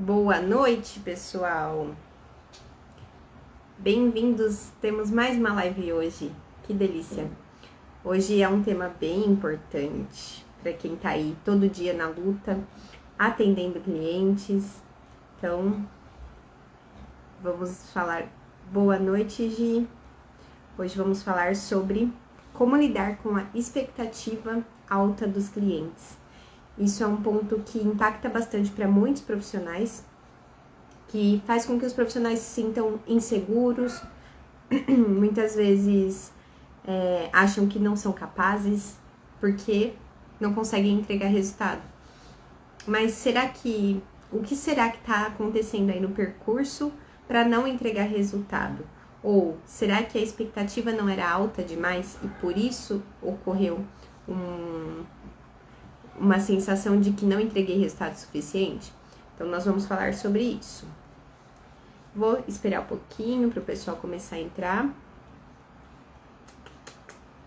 Boa noite, pessoal. Bem-vindos. Temos mais uma live hoje. Que delícia. Hoje é um tema bem importante para quem tá aí todo dia na luta, atendendo clientes. Então, vamos falar. Boa noite, Gi. Hoje vamos falar sobre como lidar com a expectativa alta dos clientes. Isso é um ponto que impacta bastante para muitos profissionais, que faz com que os profissionais se sintam inseguros, muitas vezes acham que não são capazes, porque não conseguem entregar resultado. Mas o que será que está acontecendo aí no percurso para não entregar resultado? Ou será que a expectativa não era alta demais e por isso ocorreu uma sensação de que não entreguei resultado suficiente? Então, nós vamos falar sobre isso. Vou esperar um pouquinho para o pessoal começar a entrar.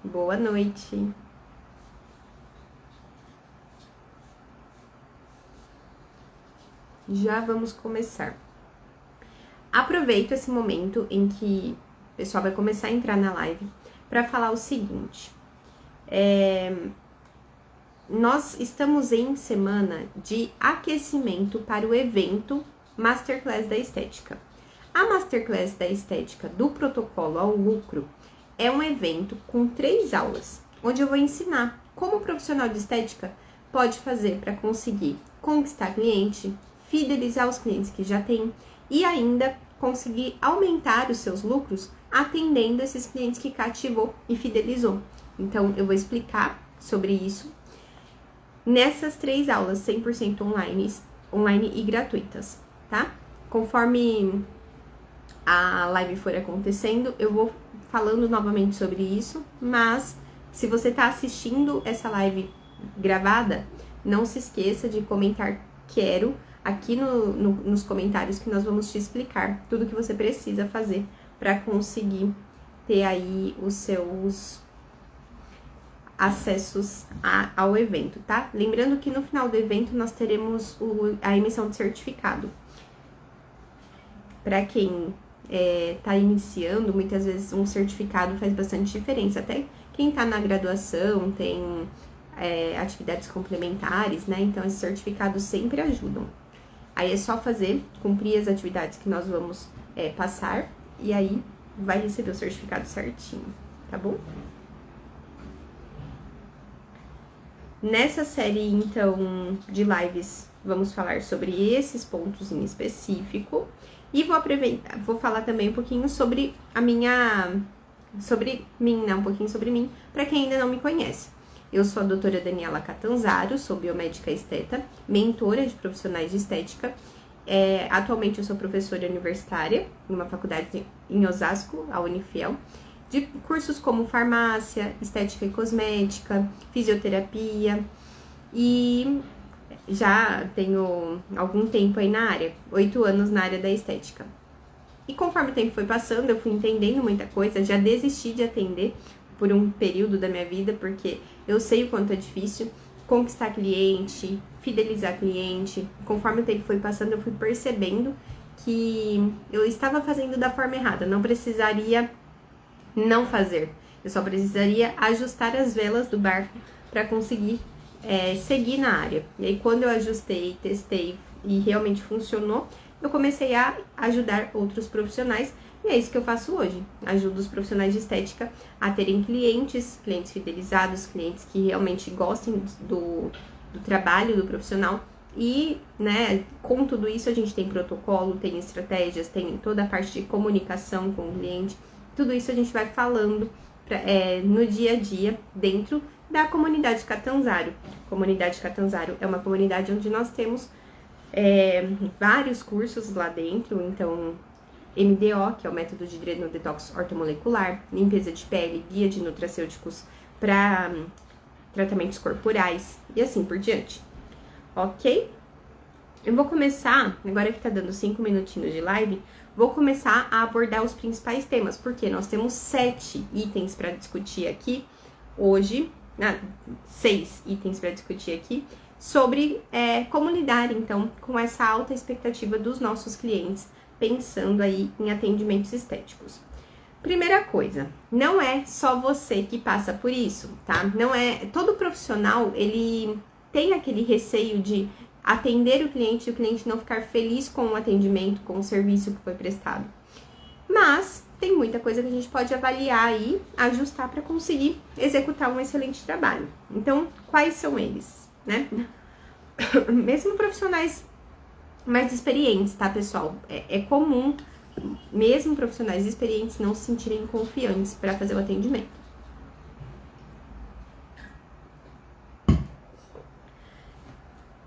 Boa noite. Já vamos começar. Aproveito esse momento em que o pessoal vai começar a entrar na live para falar o seguinte. Nós estamos em semana de aquecimento para o evento Masterclass da Estética. A Masterclass da Estética do Protocolo ao Lucro é um evento com 3 aulas, onde eu vou ensinar como o profissional de estética pode fazer para conseguir conquistar cliente, fidelizar os clientes que já tem e ainda conseguir aumentar os seus lucros atendendo esses clientes que cativou e fidelizou. Então, eu vou explicar sobre isso nessas 3 aulas 100% online e gratuitas, tá? Conforme a live for acontecendo, eu vou falando novamente sobre isso, mas se você tá assistindo essa live gravada, não se esqueça de comentar "quero" aqui nos comentários, que nós vamos te explicar tudo que você precisa fazer para conseguir ter aí os seus acessos ao evento, tá? Lembrando que no final do evento nós teremos a emissão de certificado. Para quem tá iniciando, muitas vezes um certificado faz bastante diferença. Até quem tá na graduação tem atividades complementares, né? Então, esses certificados sempre ajudam. Aí é só cumprir as atividades que nós vamos passar, e aí vai receber o certificado certinho, tá bom? Nessa série, então, de lives, vamos falar sobre esses pontos em específico. E vou falar também um pouquinho sobre um pouquinho sobre mim, para quem ainda não me conhece. Eu sou a doutora Daniela Catanzaro, sou biomédica esteta, mentora de profissionais de estética. Atualmente eu sou professora universitária em uma faculdade em Osasco, a Unifiel, de cursos como farmácia, estética e cosmética, fisioterapia, e já tenho algum tempo aí na área, 8 anos na área da estética. E conforme o tempo foi passando, eu fui entendendo muita coisa, já desisti de atender por um período da minha vida, porque eu sei o quanto é difícil conquistar cliente, fidelizar cliente. Conforme o tempo foi passando, eu fui percebendo que eu estava fazendo da forma errada, não precisaria não fazer, eu só precisaria ajustar as velas do barco para conseguir seguir na área. E aí, quando eu ajustei, testei e realmente funcionou, eu comecei a ajudar outros profissionais, e é isso que eu faço hoje. Ajudo os profissionais de estética a terem clientes fidelizados, clientes que realmente gostem do trabalho do profissional. E, né, com tudo isso a gente tem protocolo, tem estratégias, tem toda a parte de comunicação com o cliente. Tudo isso a gente vai falando no dia a dia dentro da comunidade Catanzaro. Comunidade Catanzaro é uma comunidade onde nós temos vários cursos lá dentro. Então, MDO, que é o método de detox ortomolecular, limpeza de pele, guia de nutracêuticos para tratamentos corporais e assim por diante. Ok? Eu vou começar, agora que tá dando 5 minutinhos de live, vou começar a abordar os principais temas, porque nós temos 7 itens para discutir aqui hoje, 6 itens para discutir aqui sobre como lidar, então, com essa alta expectativa dos nossos clientes, pensando aí em atendimentos estéticos. Primeira coisa, não é só você que passa por isso, tá? Não é todo profissional, ele tem aquele receio de atender o cliente e o cliente não ficar feliz com o atendimento, com o serviço que foi prestado. Mas tem muita coisa que a gente pode avaliar e ajustar para conseguir executar um excelente trabalho. Então, quais são eles, né? Mesmo profissionais mais experientes, tá, pessoal? É comum, mesmo profissionais experientes, não se sentirem confiantes para fazer o atendimento.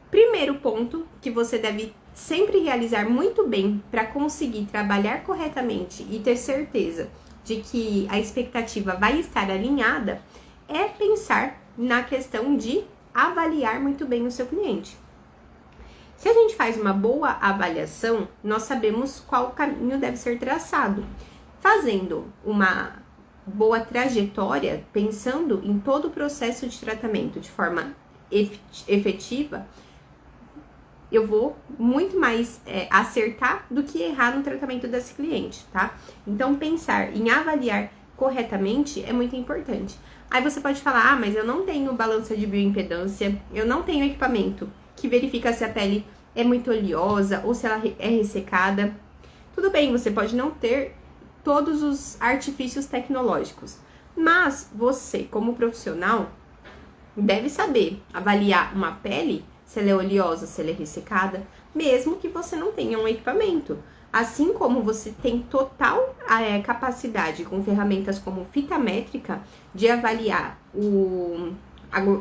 Primeiro ponto que você deve sempre realizar muito bem para conseguir trabalhar corretamente e ter certeza de que a expectativa vai estar alinhada é pensar na questão de avaliar muito bem o seu cliente. Se a gente faz uma boa avaliação, nós sabemos qual caminho deve ser traçado. Fazendo uma boa trajetória, pensando em todo o processo de tratamento de forma efetiva, eu vou muito mais acertar do que errar no tratamento desse cliente, tá? Então, pensar em avaliar corretamente é muito importante. Aí você pode falar, mas eu não tenho balança de bioimpedância, eu não tenho equipamento que verifica se a pele é muito oleosa ou se ela é ressecada. Tudo bem, você pode não ter todos os artifícios tecnológicos, mas você, como profissional, deve saber avaliar uma pele, se ela é oleosa, se ela é ressecada, mesmo que você não tenha um equipamento. Assim como você tem total capacidade com ferramentas como fita métrica de avaliar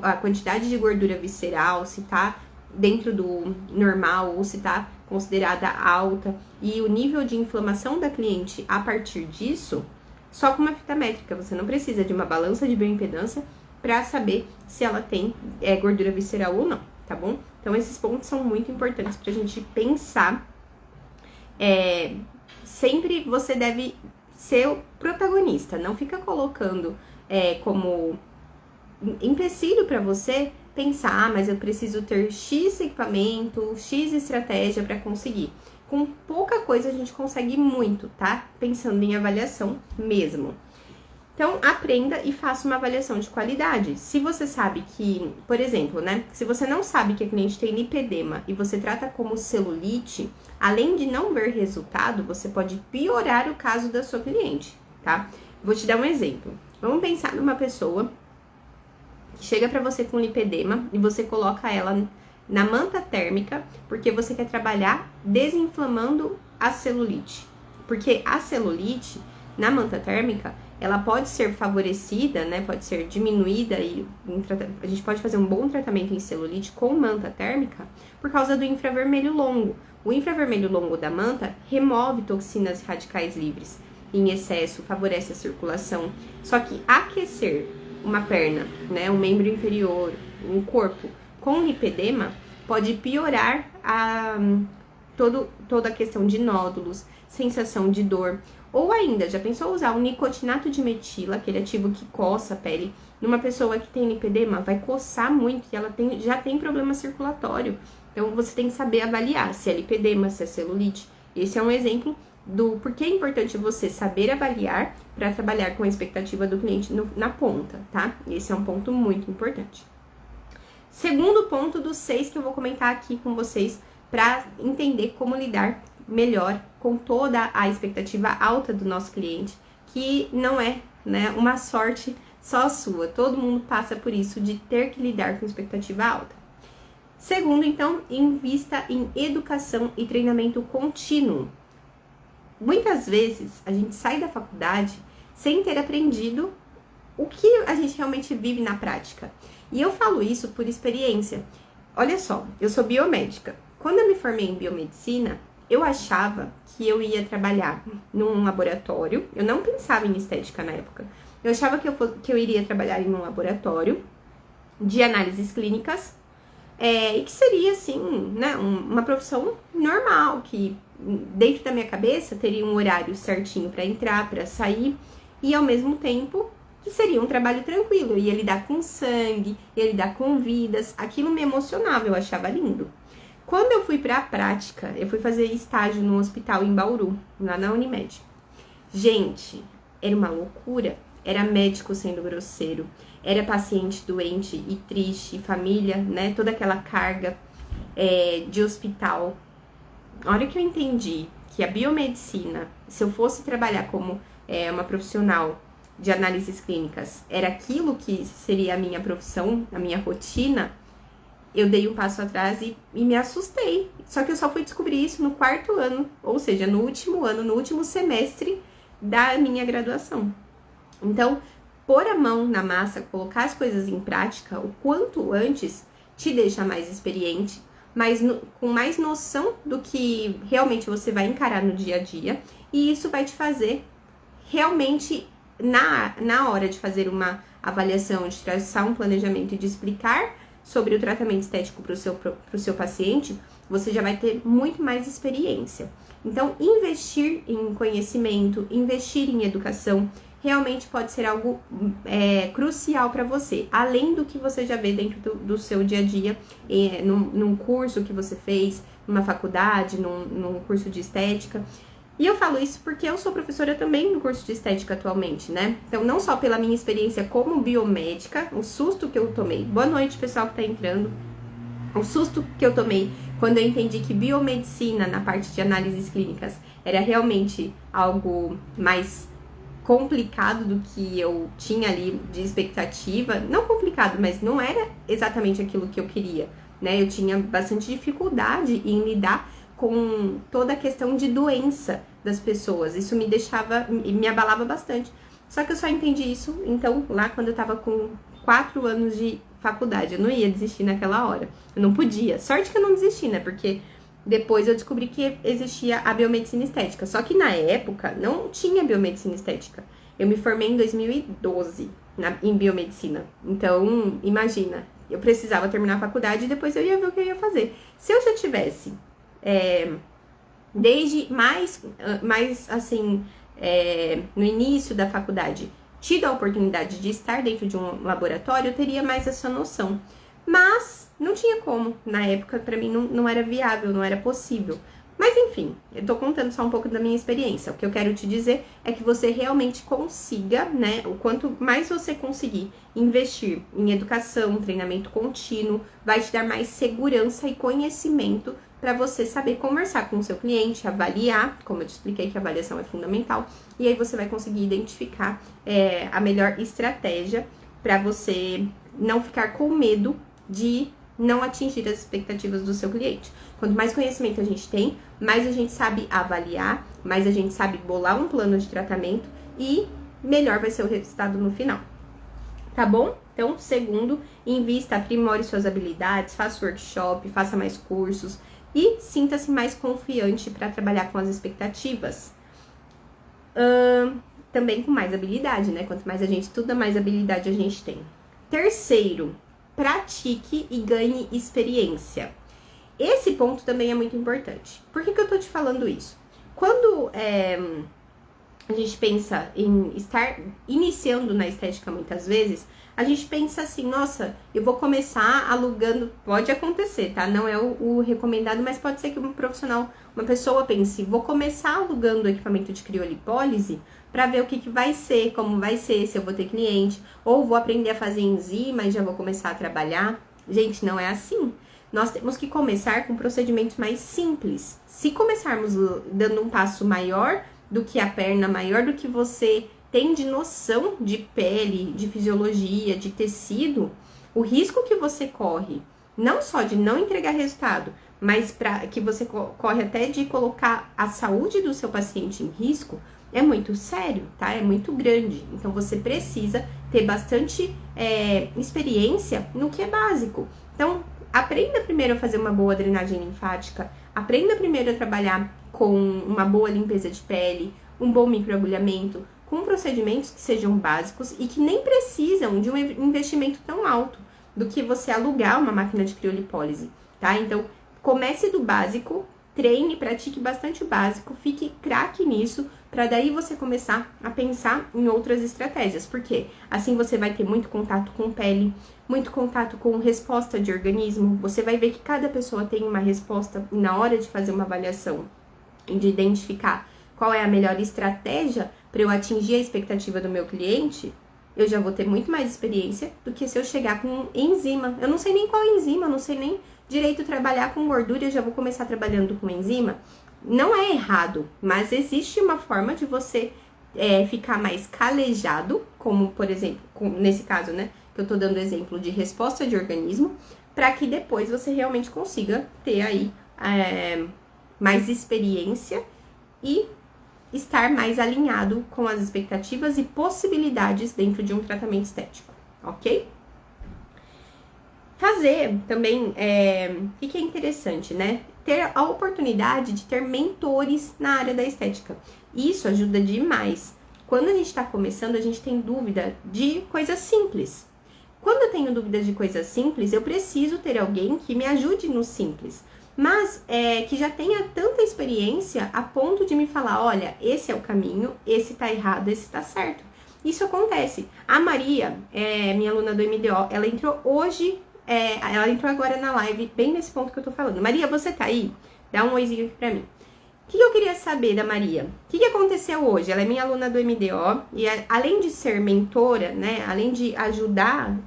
a quantidade de gordura visceral, se tá dentro do normal ou se tá considerada alta, e o nível de inflamação da cliente a partir disso, só com uma fita métrica. Você não precisa de uma balança de bioimpedância para saber se ela tem gordura visceral ou não, tá bom? Então, esses pontos são muito importantes pra gente pensar. Sempre você deve ser o protagonista, não fica colocando como empecilho para você pensar, mas eu preciso ter X equipamento, X estratégia para conseguir. Com pouca coisa a gente consegue muito, tá? Pensando em avaliação mesmo. Então, aprenda e faça uma avaliação de qualidade. Se você sabe que, por exemplo, né? Se você não sabe que a cliente tem lipedema e você trata como celulite, além de não ver resultado, você pode piorar o caso da sua cliente, tá? Vou te dar um exemplo. Vamos pensar numa pessoa que chega para você com lipedema e você coloca ela na manta térmica porque você quer trabalhar desinflamando a celulite. Porque a celulite, na manta térmica, ela pode ser favorecida, né? Pode ser diminuída e a gente pode fazer um bom tratamento em celulite com manta térmica por causa do infravermelho longo. O infravermelho longo da manta remove toxinas radicais livres em excesso, favorece a circulação. Só que aquecer uma perna, né, um membro inferior, um corpo com lipedema pode piorar toda a questão de nódulos, sensação de dor. Ou ainda, já pensou usar um nicotinato de metila, aquele ativo que coça a pele, numa pessoa que tem lipedema? Vai coçar muito e ela já tem problema circulatório. Então, você tem que saber avaliar se é lipedema, se é celulite. Esse é um exemplo do porquê é importante você saber avaliar para trabalhar com a expectativa do cliente na ponta, tá? Esse é um ponto muito importante. Segundo ponto dos 6 que eu vou comentar aqui com vocês para entender como lidar melhor com toda a expectativa alta do nosso cliente, que não é, né, uma sorte só sua. Todo mundo passa por isso de ter que lidar com expectativa alta. Segundo, então, invista em educação e treinamento contínuo. Muitas vezes a gente sai da faculdade sem ter aprendido o que a gente realmente vive na prática. E eu falo isso por experiência. Olha só, eu sou biomédica. Quando eu me formei em biomedicina, eu achava que eu ia trabalhar num laboratório. Eu não pensava em estética na época. Eu achava que eu iria trabalhar em um laboratório de análises clínicas e que seria, assim, né, uma profissão normal, que dentro da minha cabeça teria um horário certinho para entrar, para sair, e ao mesmo tempo seria um trabalho tranquilo, eu ia lidar com sangue, ia lidar com vidas, aquilo me emocionava, eu achava lindo. Quando eu fui para a prática, eu fui fazer estágio no hospital em Bauru, lá na Unimed. Gente, era uma loucura, era médico sendo grosseiro, era paciente doente e triste, família, né, toda aquela carga de hospital. A hora que eu entendi que a biomedicina, se eu fosse trabalhar como uma profissional de análises clínicas, era aquilo que seria a minha profissão, a minha rotina, eu dei um passo atrás e me assustei. Só que eu só fui descobrir isso no 4º ano, ou seja, no último ano, no último semestre da minha graduação. Então, pôr a mão na massa, colocar as coisas em prática o quanto antes, te deixa mais experiente, com mais noção do que realmente você vai encarar no dia a dia, e isso vai te fazer realmente, na hora de fazer uma avaliação, de traçar um planejamento e de explicar sobre o tratamento estético para o seu paciente, você já vai ter muito mais experiência. Então, investir em conhecimento, investir em educação, realmente pode ser algo crucial para você, além do que você já vê dentro do seu dia a dia, num curso que você fez, numa faculdade, num curso de estética. E eu falo isso porque eu sou professora também no curso de estética atualmente, né? Então, não só pela minha experiência como biomédica, o susto que eu tomei. Boa noite, pessoal que tá entrando. O susto que eu tomei quando eu entendi que biomedicina, na parte de análises clínicas, era realmente algo mais complicado do que eu tinha ali de expectativa. Não complicado, mas não era exatamente aquilo que eu queria, né? Eu tinha bastante dificuldade em lidar com toda a questão de doença das pessoas. Isso me abalava bastante. Só que eu só entendi isso, então, lá quando eu tava com 4 anos de faculdade. Eu não ia desistir naquela hora. Eu não podia. Sorte que eu não desisti, né? Porque depois eu descobri que existia a biomedicina estética. Só que na época não tinha biomedicina estética. Eu me formei em 2012 em biomedicina. Então, imagina, eu precisava terminar a faculdade e depois eu ia ver o que eu ia fazer. Se eu já tivesse desde mais assim, no início da faculdade, tido a oportunidade de estar dentro de um laboratório, eu teria mais essa noção. Mas não tinha como. Na época, pra mim, não era viável, não era possível. Mas enfim, eu tô contando só um pouco da minha experiência. O que eu quero te dizer é que você realmente consiga, né? O quanto mais você conseguir investir em educação, treinamento contínuo, vai te dar mais segurança e conhecimento para você saber conversar com o seu cliente, avaliar, como eu te expliquei que a avaliação é fundamental, e aí você vai conseguir identificar a melhor estratégia para você não ficar com medo de não atingir as expectativas do seu cliente. Quanto mais conhecimento a gente tem, mais a gente sabe avaliar, mais a gente sabe bolar um plano de tratamento e melhor vai ser o resultado no final. Tá bom? Então, segundo, invista, aprimore suas habilidades, faça workshop, faça mais cursos e sinta-se mais confiante para trabalhar com as expectativas. Também com mais habilidade, né? Quanto mais a gente estuda, mais habilidade a gente tem. Terceiro, pratique e ganhe experiência. Esse ponto também é muito importante. Por que eu tô te falando isso? Quando a gente pensa em estar iniciando na estética muitas vezes, a gente pensa assim, nossa, eu vou começar alugando, pode acontecer, tá? Não é o recomendado, mas pode ser que um profissional, uma pessoa pense, vou começar alugando equipamento de criolipólise para ver o que vai ser, como vai ser, se eu vou ter cliente, ou vou aprender a fazer enzima e já vou começar a trabalhar. Gente, não é assim. Nós temos que começar com procedimentos mais simples. Se começarmos dando um passo maior do que a perna, maior do que você tem de noção de pele, de fisiologia, de tecido, o risco que você corre, não só de não entregar resultado, mas que você corre até de colocar a saúde do seu paciente em risco, é muito sério, tá? É muito grande. Então, você precisa ter bastante experiência no que é básico. Então, aprenda primeiro a fazer uma boa drenagem linfática, aprenda primeiro a trabalhar com uma boa limpeza de pele, um bom microagulhamento, com procedimentos que sejam básicos e que nem precisam de um investimento tão alto do que você alugar uma máquina de criolipólise, tá? Então, comece do básico treine, pratique bastante o básico, fique craque nisso, para daí você começar a pensar em outras estratégias. Porque assim você vai ter muito contato com pele, muito contato com resposta de organismo. Você vai ver que cada pessoa tem uma resposta na hora de fazer uma avaliação e de identificar qual é a melhor estratégia para eu atingir a expectativa do meu cliente. Eu já vou ter muito mais experiência do que se eu chegar com enzima. Eu não sei nem qual enzima, eu não sei nem direito trabalhar com gordura, eu já vou começar trabalhando com enzima. Não é errado, mas existe uma forma de você ficar mais calejado, como por exemplo, nesse caso, né, que eu tô dando exemplo de resposta de organismo, para que depois você realmente consiga ter aí mais experiência e estar mais alinhado com as expectativas e possibilidades dentro de um tratamento estético, ok? Fazer também, o que é interessante, né? Ter a oportunidade de ter mentores na área da estética. Isso ajuda demais. Quando a gente está começando, a gente tem dúvida de coisas simples. Quando eu tenho dúvidas de coisas simples, eu preciso ter alguém que me ajude no simples. Mas que já tenha tanta experiência a ponto de me falar, olha, esse é o caminho, esse tá errado, esse tá certo. Isso acontece. A Maria, minha aluna do MDO, ela entrou hoje, ela entrou agora na live, bem nesse ponto que eu tô falando. Maria, você tá aí? Dá um oizinho aqui pra mim. O que eu queria saber da Maria? O que aconteceu hoje? Ela é minha aluna do MDO e além de ser mentora, né, além de ajudar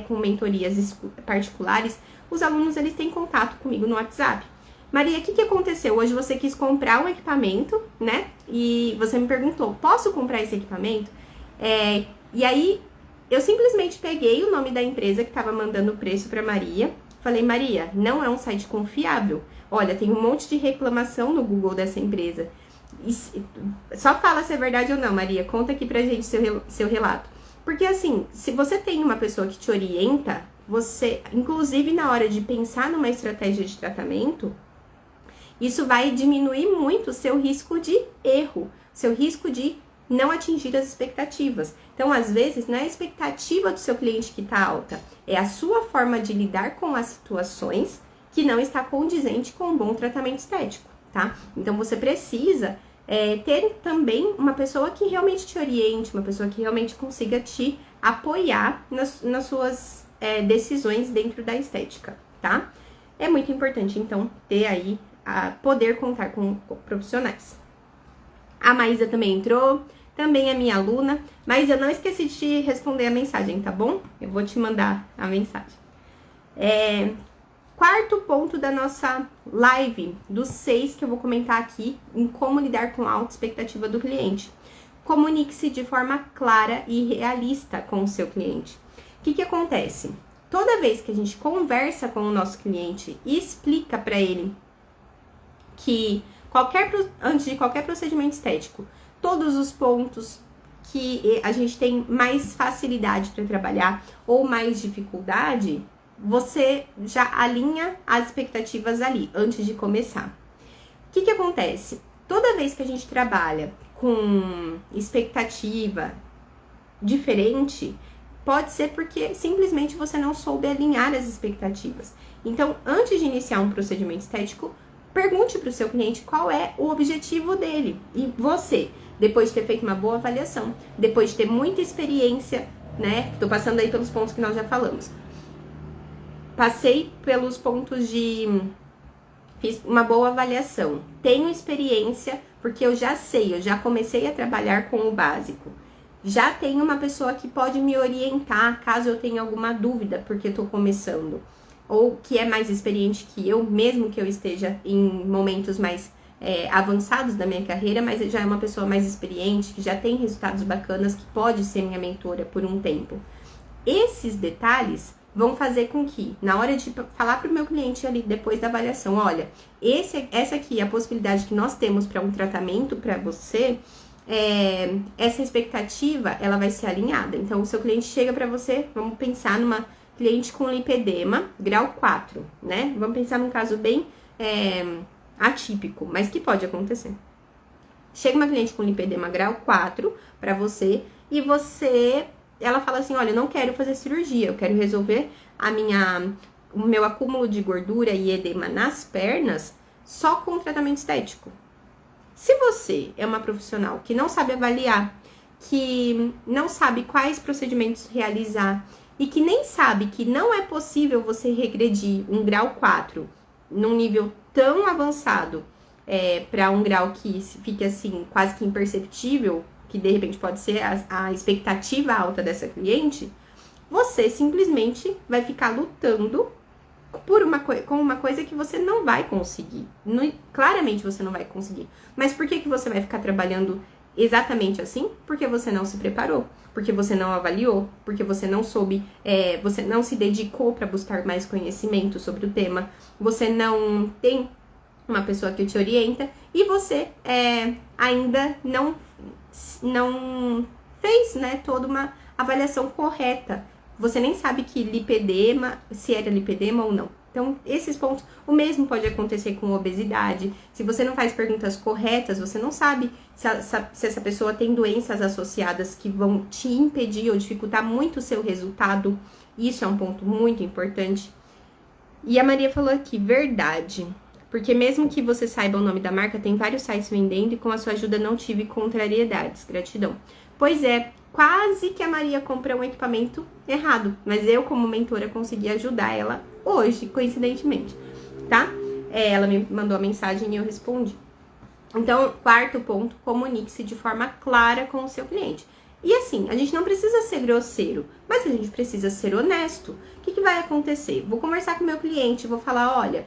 com mentorias particulares, os alunos eles têm contato comigo no WhatsApp. Maria, o que aconteceu? Hoje você quis comprar um equipamento, né? E você me perguntou, posso comprar esse equipamento? E aí, eu simplesmente peguei o nome da empresa que estava mandando o preço para Maria. Falei, Maria, não é um site confiável. Olha, tem um monte de reclamação no Google dessa empresa. Só fala se é verdade ou não, Maria. Conta aqui pra gente seu relato. Porque assim, se você tem uma pessoa que te orienta, você, inclusive na hora de pensar numa estratégia de tratamento, isso vai diminuir muito o seu risco de erro, seu risco de não atingir as expectativas. Então, às vezes, não é a expectativa do seu cliente que está alta, é a sua forma de lidar com as situações que não está condizente com um bom tratamento estético, tá? Então, você precisa ter também uma pessoa que realmente te oriente, uma pessoa que realmente consiga te apoiar nas suas decisões dentro da estética, tá? É muito importante, então, ter aí, poder contar com profissionais. A Maísa também entrou, também é minha aluna, mas eu não esqueci de te responder a mensagem, tá bom? Eu vou te mandar a mensagem. Quarto ponto da nossa live, dos 6 que eu vou comentar aqui, em como lidar com a alta expectativa do cliente. Comunique-se de forma clara e realista com o seu cliente. O que acontece? Toda vez que a gente conversa com o nosso cliente e explica para ele que antes de qualquer procedimento estético, todos os pontos que a gente tem mais facilidade para trabalhar ou mais dificuldade, você já alinha as expectativas ali, antes de começar. O que acontece? Toda vez que a gente trabalha com expectativa diferente, pode ser porque simplesmente você não soube alinhar as expectativas. Então, antes de iniciar um procedimento estético, pergunte para o seu cliente qual é o objetivo dele. E você, depois de ter feito uma boa avaliação, depois de ter muita experiência, né? Tô passando aí pelos pontos que nós já falamos. Passei pelos pontos fiz uma boa avaliação. Tenho experiência, porque eu já sei, eu já comecei a trabalhar com o básico. Já tenho uma pessoa que pode me orientar caso eu tenha alguma dúvida, porque estou começando. Ou que é mais experiente que eu, mesmo que eu esteja em momentos mais avançados da minha carreira, mas já é uma pessoa mais experiente, que já tem resultados bacanas, que pode ser minha mentora por um tempo. Esses detalhes vão fazer com que, na hora de falar para o meu cliente ali, depois da avaliação, olha, essa aqui é a possibilidade que nós temos para um tratamento para você, essa expectativa, ela vai ser alinhada. Então, o seu cliente chega para você, vamos pensar numa cliente com lipedema, grau 4, né? Vamos pensar num caso bem atípico, mas que pode acontecer. Chega uma cliente com lipedema grau 4 para você e ela fala assim, olha, eu não quero fazer cirurgia, eu quero resolver o meu acúmulo de gordura e edema nas pernas só com tratamento estético. Se você é uma profissional que não sabe avaliar, que não sabe quais procedimentos realizar e que nem sabe que não é possível você regredir um grau 4 num nível tão avançado para um grau que fique assim quase que imperceptível, que de repente pode ser a expectativa alta dessa cliente, você simplesmente vai ficar lutando com uma coisa que você não vai conseguir. Claramente você não vai conseguir. Mas por que você vai ficar trabalhando exatamente assim? Porque você não se preparou, porque você não avaliou, porque você não soube, você não se dedicou para buscar mais conhecimento sobre o tema, você não tem uma pessoa que te orienta e você ainda não fez, né, toda uma avaliação correta. Você nem sabe que lipedema, se era lipedema ou não. Então, esses pontos, o mesmo pode acontecer com obesidade. Se você não faz perguntas corretas, você não sabe se essa pessoa tem doenças associadas que vão te impedir ou dificultar muito o seu resultado. Isso é um ponto muito importante. E a Maria falou aqui, verdade. Porque mesmo que você saiba o nome da marca, tem vários sites vendendo e com a sua ajuda não tive contrariedades. Gratidão. Pois é, quase que a Maria compra um equipamento errado, mas eu, como mentora, consegui ajudar ela hoje, coincidentemente, tá? Ela me mandou a mensagem e eu respondi. Então, quarto ponto, comunique-se de forma clara com o seu cliente. E assim, a gente não precisa ser grosseiro, mas a gente precisa ser honesto. O que vai acontecer? Vou conversar com o meu cliente, vou falar, olha,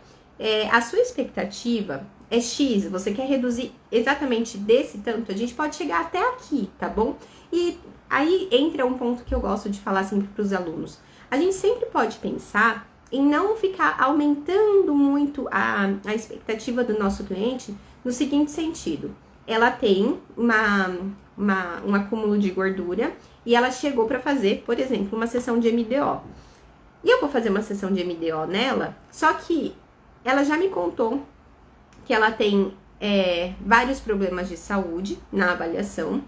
a sua expectativa é X, você quer reduzir exatamente desse tanto, a gente pode chegar até aqui, tá bom? E aí entra um ponto que eu gosto de falar sempre para os alunos. A gente sempre pode pensar em não ficar aumentando muito a expectativa do nosso cliente no seguinte sentido. Ela tem um acúmulo de gordura e ela chegou para fazer, por exemplo, uma sessão de MDO. E eu vou fazer uma sessão de MDO nela, só que ela já me contou que ela tem vários problemas de saúde na avaliação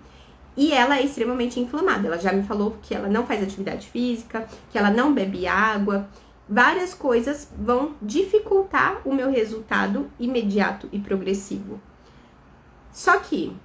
e ela é extremamente inflamada. Ela já me falou que ela não faz atividade física, que ela não bebe água. Várias coisas vão dificultar o meu resultado imediato e progressivo. Só que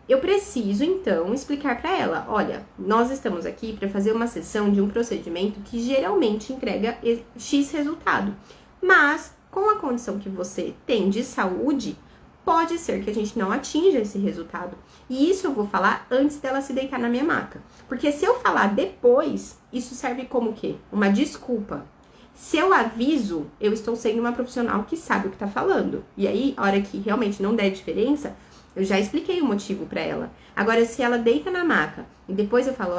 eu preciso, então, explicar para ela, olha, nós estamos aqui para fazer uma sessão de um procedimento que geralmente entrega X resultado, mas com a condição que você tem de saúde, pode ser que a gente não atinja esse resultado. E isso eu vou falar antes dela se deitar na minha maca. Porque se eu falar depois, isso serve como o quê? Uma desculpa. Se eu aviso, eu estou sendo uma profissional que sabe o que tá falando. E aí, a hora que realmente não der diferença, eu já expliquei o motivo para ela. Agora, se ela deita na maca e depois eu falo,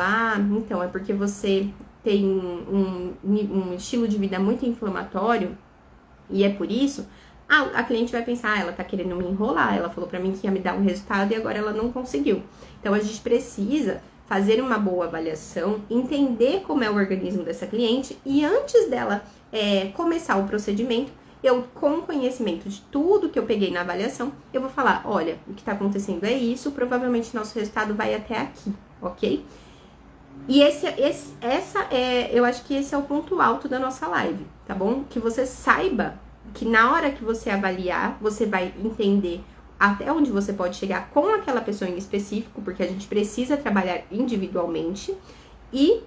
então é porque você tem um estilo de vida muito inflamatório e é por isso, a cliente vai pensar, ela tá querendo me enrolar, ela falou pra mim que ia me dar um resultado e agora ela não conseguiu. Então, a gente precisa fazer uma boa avaliação, entender como é o organismo dessa cliente e antes dela começar o procedimento, eu, com conhecimento de tudo que eu peguei na avaliação, eu vou falar, olha, o que tá acontecendo é isso, provavelmente nosso resultado vai até aqui, ok? E eu acho que esse é o ponto alto da nossa live, tá bom? Que você saiba que na hora que você avaliar, você vai entender até onde você pode chegar com aquela pessoa em específico, porque a gente precisa trabalhar individualmente e,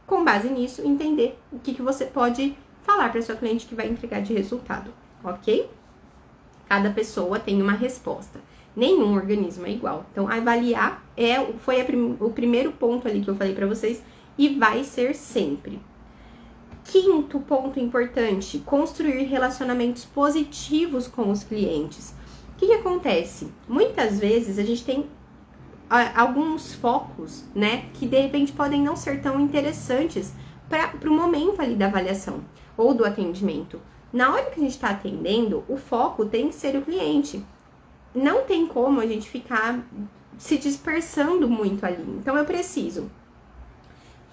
com base nisso, entender o que você pode falar para sua cliente que vai entregar de resultado, ok? Cada pessoa tem uma resposta. Nenhum organismo é igual. Então, avaliar foi o primeiro ponto ali que eu falei para vocês e vai ser sempre. Quinto ponto importante, construir relacionamentos positivos com os clientes. O que acontece? Muitas vezes a gente tem alguns focos, né, que de repente podem não ser tão interessantes para o momento ali da avaliação ou do atendimento. Na hora que a gente está atendendo, o foco tem que ser o cliente. Não tem como a gente ficar se dispersando muito ali. Então, eu preciso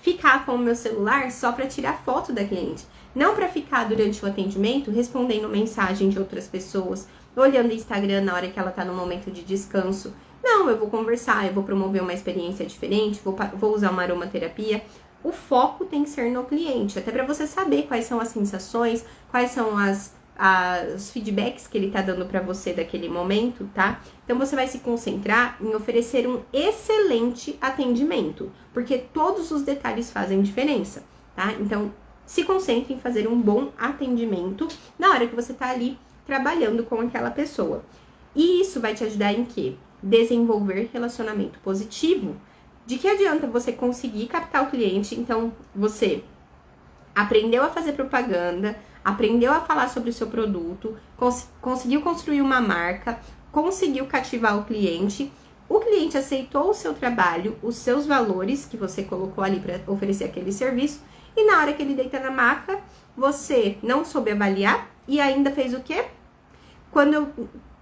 ficar com o meu celular só para tirar foto da cliente. Não para ficar durante o atendimento respondendo mensagem de outras pessoas, olhando o Instagram na hora que ela está no momento de descanso. Não, eu vou conversar, eu vou promover uma experiência diferente, vou usar uma aromaterapia. O foco tem que ser no cliente, até para você saber quais são as sensações, quais são as os feedbacks que ele tá dando para você daquele momento, tá? Então você vai se concentrar em oferecer um excelente atendimento, porque todos os detalhes fazem diferença, tá? Então se concentre em fazer um bom atendimento na hora que você tá ali trabalhando com aquela pessoa. E isso vai te ajudar em quê? Desenvolver relacionamento positivo. De que adianta você conseguir captar o cliente, então você aprendeu a fazer propaganda, aprendeu a falar sobre o seu produto, conseguiu construir uma marca, conseguiu cativar o cliente aceitou o seu trabalho, os seus valores que você colocou ali para oferecer aquele serviço, e na hora que ele deita na maca, você não soube avaliar e ainda fez o quê? Quando eu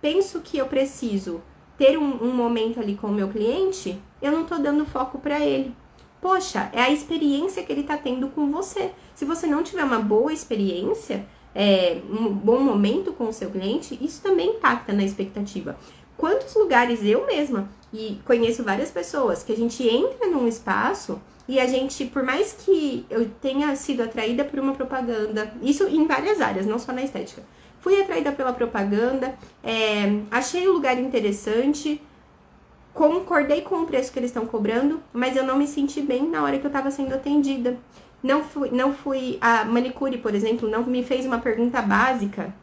penso que eu preciso ter um momento ali com o meu cliente, eu não tô dando foco para ele. Poxa, é a experiência que ele tá tendo com você. Se você não tiver uma boa experiência, um bom momento com o seu cliente, isso também impacta na expectativa. Quantos lugares eu mesma, e conheço várias pessoas, que a gente entra num espaço e a gente, por mais que eu tenha sido atraída por uma propaganda, isso em várias áreas, não só na estética, fui atraída pela propaganda, achei o lugar interessante, concordei com o preço que eles estão cobrando, mas eu não me senti bem na hora que eu estava sendo atendida. Não fui a manicure, por exemplo, não me fez uma pergunta básica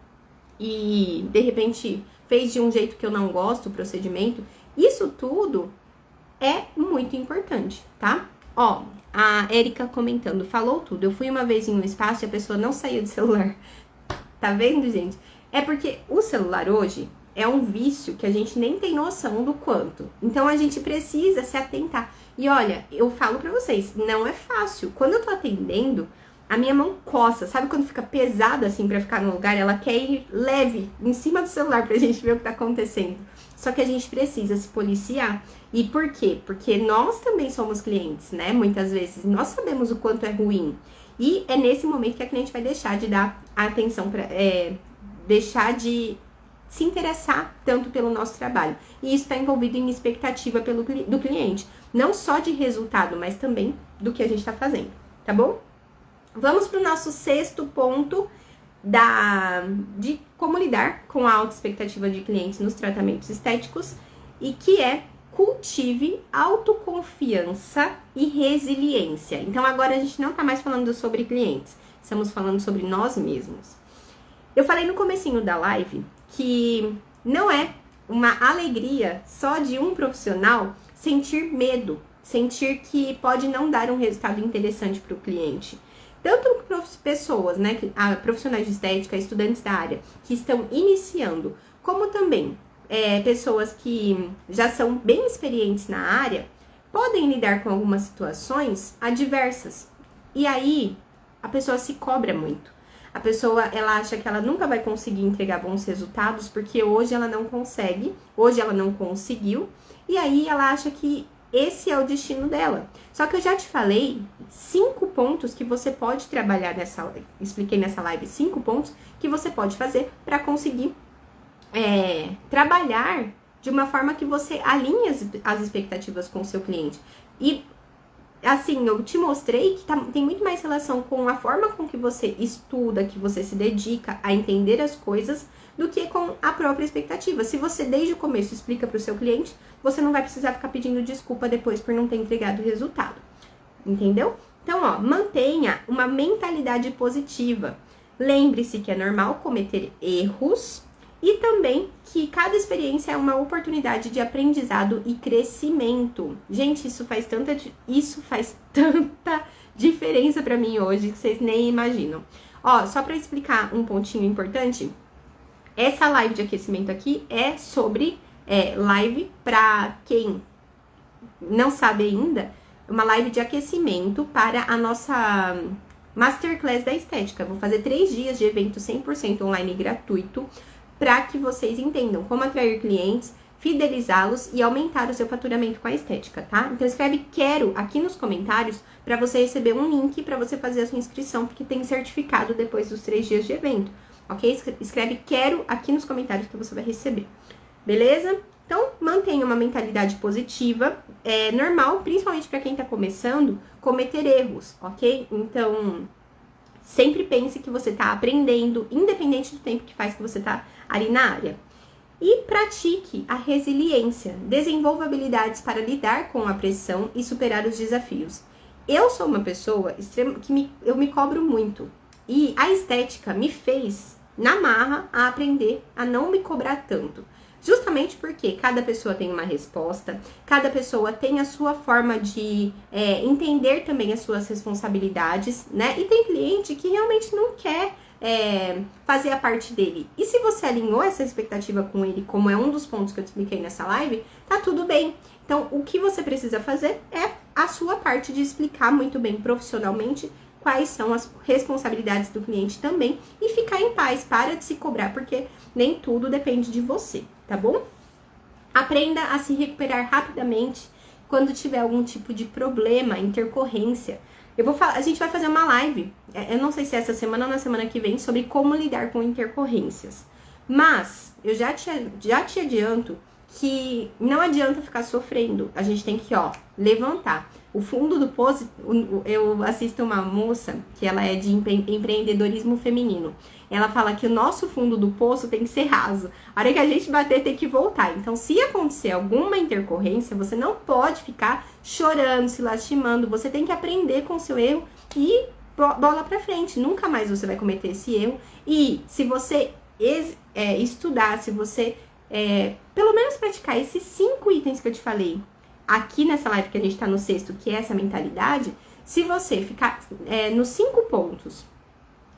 e, de repente, fez de um jeito que eu não gosto o procedimento. Isso tudo é muito importante, tá? Ó, a Erika comentando, falou tudo. Eu fui uma vez em um espaço e a pessoa não saía do celular. Tá vendo, gente? É porque o celular hoje é um vício que a gente nem tem noção do quanto. Então, a gente precisa se atentar. E olha, eu falo pra vocês, não é fácil. Quando eu tô atendendo, a minha mão coça. Sabe quando fica pesada, assim, pra ficar no lugar? Ela quer ir leve, em cima do celular, pra gente ver o que tá acontecendo. Só que a gente precisa se policiar. E por quê? Porque nós também somos clientes, né? Muitas vezes, nós sabemos o quanto é ruim. E é nesse momento que a cliente vai deixar de dar atenção, deixar de se interessar tanto pelo nosso trabalho. E isso está envolvido em expectativa do cliente. Não só de resultado, mas também do que a gente está fazendo, tá bom? Vamos para o nosso 6º ponto de como lidar com a alta expectativa de clientes nos tratamentos estéticos, e que é cultive autoconfiança e resiliência. Então, agora a gente não tá mais falando sobre clientes, estamos falando sobre nós mesmos. Eu falei no comecinho da live que não é uma alegria só de um profissional sentir medo, sentir que pode não dar um resultado interessante para o cliente. Tanto pessoas, né, profissionais de estética, estudantes da área, que estão iniciando, como também pessoas que já são bem experientes na área, podem lidar com algumas situações adversas. E aí, a pessoa se cobra muito. A pessoa, ela acha que ela nunca vai conseguir entregar bons resultados, porque hoje ela não consegue, hoje ela não conseguiu, e aí ela acha que esse é o destino dela. Só que eu já te falei 5 pontos que você pode trabalhar expliquei nessa live 5 pontos que você pode fazer para conseguir trabalhar de uma forma que você alinhe as expectativas com o seu cliente. E assim, eu te mostrei que tem muito mais relação com a forma com que você estuda, que você se dedica a entender as coisas, do que com a própria expectativa. Se você desde o começo explica para o seu cliente, você não vai precisar ficar pedindo desculpa depois por não ter entregado o resultado. Entendeu? Então, ó, mantenha uma mentalidade positiva. Lembre-se que é normal cometer erros e também que cada experiência é uma oportunidade de aprendizado e crescimento. Gente, isso faz tanta diferença para mim hoje que vocês nem imaginam. Ó, só para explicar um pontinho importante, essa live de aquecimento aqui é sobre live para quem não sabe ainda, uma live de aquecimento para a nossa Masterclass da Estética. Vou fazer 3 dias de evento 100% online gratuito, para que vocês entendam como atrair clientes, fidelizá-los e aumentar o seu faturamento com a estética, tá? Então escreve quero aqui nos comentários para você receber um link para você fazer a sua inscrição, porque tem certificado depois dos 3 dias de evento, ok? Escreve quero aqui nos comentários que você vai receber, beleza? Então mantenha uma mentalidade positiva, é normal, principalmente para quem tá começando, cometer erros, ok? Então Sempre pense que você está aprendendo, independente do tempo que faz que você está ali na área. E pratique a resiliência. Desenvolva habilidades para lidar com a pressão e superar os desafios. Eu sou uma pessoa que eu me cobro muito. E a estética me fez, na marra, a aprender a não me cobrar tanto. Justamente porque cada pessoa tem uma resposta, cada pessoa tem a sua forma de entender também as suas responsabilidades, né? E tem cliente que realmente não quer fazer a parte dele. E se você alinhou essa expectativa com ele, como é um dos pontos que eu te expliquei nessa live, tá tudo bem. Então, o que você precisa fazer é a sua parte de explicar muito bem profissionalmente quais são as responsabilidades do cliente também e ficar em paz, para de se cobrar, porque nem tudo depende de você, tá bom? Aprenda a se recuperar rapidamente quando tiver algum tipo de problema, intercorrência. A gente vai fazer uma live, eu não sei se é essa semana ou na semana que vem, sobre como lidar com intercorrências. Mas eu já te adianto que não adianta ficar sofrendo. A gente tem que, levantar. O fundo do poço, eu assisto uma moça que ela é de empreendedorismo feminino. Ela fala que o nosso fundo do poço tem que ser raso. A hora que a gente bater, tem que voltar. Então, se acontecer alguma intercorrência, você não pode ficar chorando, se lastimando. Você tem que aprender com o seu erro e bola pra frente. Nunca mais você vai cometer esse erro. E se você estudar, se você pelo menos praticar esses 5 itens que eu te falei aqui nessa live, que a gente tá no 6º, que é essa mentalidade, se você ficar nos 5 pontos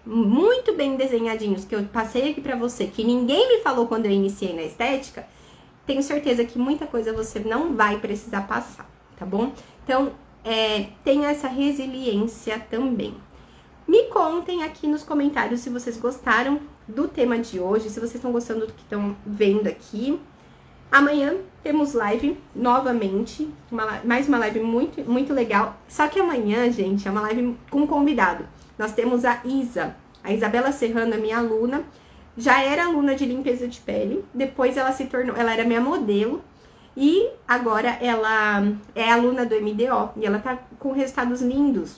muito bem desenhadinhos que eu passei aqui pra você, que ninguém me falou quando eu iniciei na estética, tenho certeza que muita coisa você não vai precisar passar, tá bom? Então, tenha essa resiliência também. Me contem aqui nos comentários se vocês gostaram do tema de hoje, se vocês estão gostando do que estão vendo aqui. Amanhã temos live novamente, mais uma live muito, muito legal. Só que amanhã, gente, é uma live com convidado. Nós temos a Isabela Serrano, é minha aluna. Já era aluna de limpeza de pele, depois ela era minha modelo. E agora ela é aluna do MDO e ela tá com resultados lindos.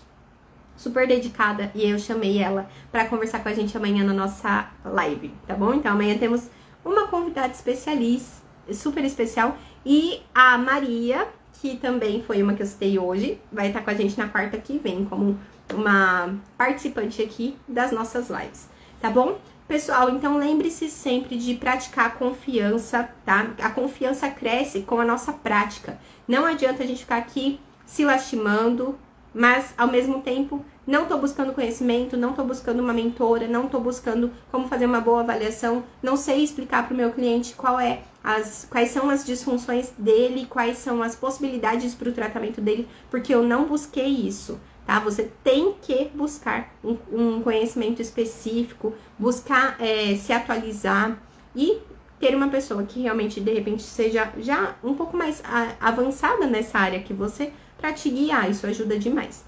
Super dedicada, e eu chamei ela para conversar com a gente amanhã na nossa live, tá bom? Então amanhã temos uma convidada especialista, super especial, e a Maria, que também foi uma que eu citei hoje, vai estar com a gente na quarta que vem, como uma participante aqui das nossas lives, tá bom? Pessoal, então lembre-se sempre de praticar a confiança, tá? A confiança cresce com a nossa prática. Não adianta a gente ficar aqui se lastimando, mas ao mesmo tempo não tô buscando conhecimento, não tô buscando uma mentora, não tô buscando como fazer uma boa avaliação, não sei explicar para o meu cliente quais são as disfunções dele, quais são as possibilidades para o tratamento dele, porque eu não busquei isso, tá? Você tem que buscar um conhecimento específico, buscar se atualizar e ter uma pessoa que realmente, de repente, seja já um pouco mais avançada nessa área que você, para te guiar. Isso ajuda demais,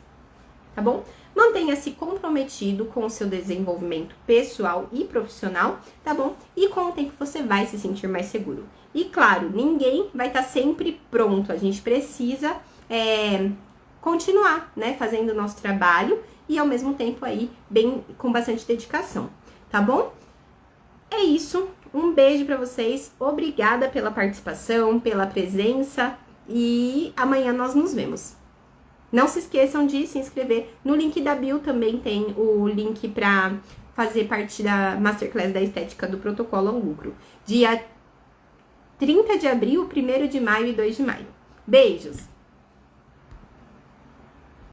tá bom? Mantenha-se comprometido com o seu desenvolvimento pessoal e profissional, tá bom? E com o tempo você vai se sentir mais seguro. E claro, ninguém vai estar sempre pronto. A gente precisa continuar, né, fazendo o nosso trabalho e ao mesmo tempo aí com bastante dedicação, tá bom? É isso. Um beijo pra vocês. Obrigada pela participação, pela presença e amanhã nós nos vemos. Não se esqueçam de se inscrever. No link da bio também tem o link para fazer parte da Masterclass da Estética do Protocolo ao Lucro. Dia 30 de abril, 1º de maio e 2 de maio. Beijos!